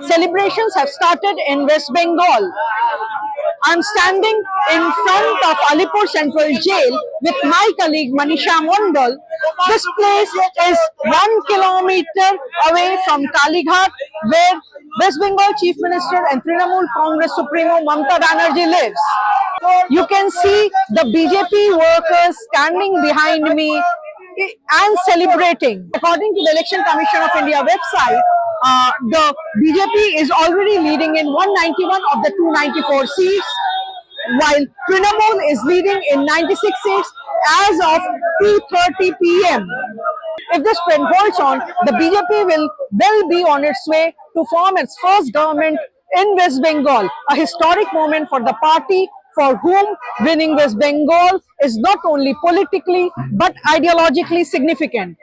Celebrations have started in West Bengal. I'm standing in front of Alipur Central Jail with my colleague Manisha Mondal. This place is 1 kilometer away from Kalighat, where West Bengal Chief Minister and Trinamool Congress Supremo Mamata Banerjee lives. You can see the BJP workers standing behind me and celebrating. According to the Election Commission of India website, the BJP is already leading in 191 of the 294 seats, while Trinamool is leading in 96 seats as of 2:30 p.m. If this trend holds on, the BJP will well be on its way to form its first government in West Bengal, a historic moment for the party for whom winning West Bengal is not only politically but ideologically significant.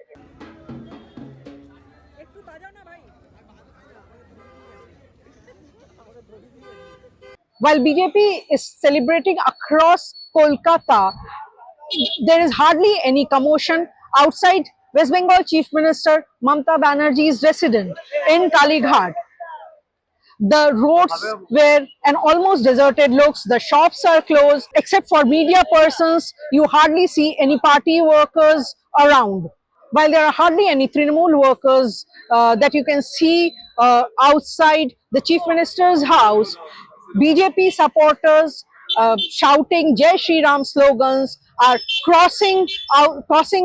While BJP is celebrating across Kolkata, there is hardly any commotion outside West Bengal Chief Minister Mamata Banerjee's residence in Kalighat. The roads were an almost deserted looks. The shops are closed. Except for media persons, you hardly see any party workers around. While there are hardly any Trinamool workers that you can see outside the Chief Minister's house, BJP supporters shouting Jai Shri Ram slogans are crossing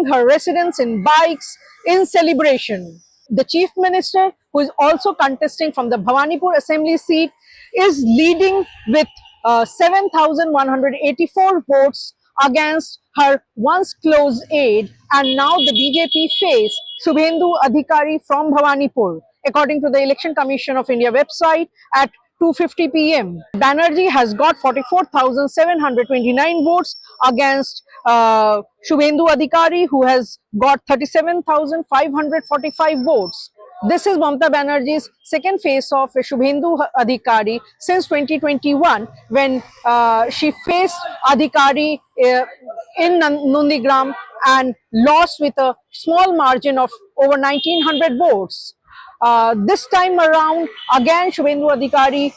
her residence in bikes in celebration. The Chief Minister, who is also contesting from the Bhawanipur Assembly seat, is leading with 7,184 votes against her once close aide and now the BJP face Shubhendu Adhikari from Bhawanipur. According to the Election Commission of India website, at 2:50 p.m. Banerjee has got 44,729 votes against Shubhendu Adhikari, who has got 37,545 votes. This is Mamata Banerjee's second face-off with Shubhendu Adhikari since 2021, when she faced Adhikari in Nandigram and lost with a small margin of over 1,900 votes. This time around, again, Shubhendu Adhikari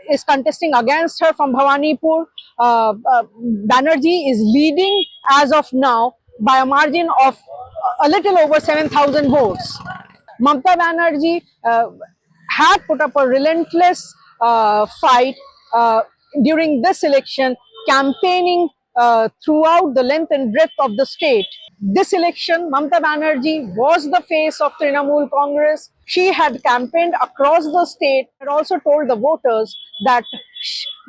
is contesting against her from Bhawanipur. Banerjee is leading as of now by a margin of a little over 7,000 votes. Mamata Banerjee had put up a relentless fight during this election, campaigning throughout the length and breadth of the state. This election, Mamata Banerjee was the face of Trinamool Congress. She had campaigned across the state and also told the voters that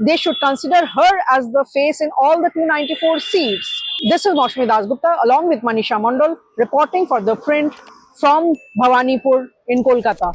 they should consider her as the face in all the 294 seats. This is Maushmi Dasgupta along with Manisha Mondal reporting for The Print from Bhawanipur in Kolkata.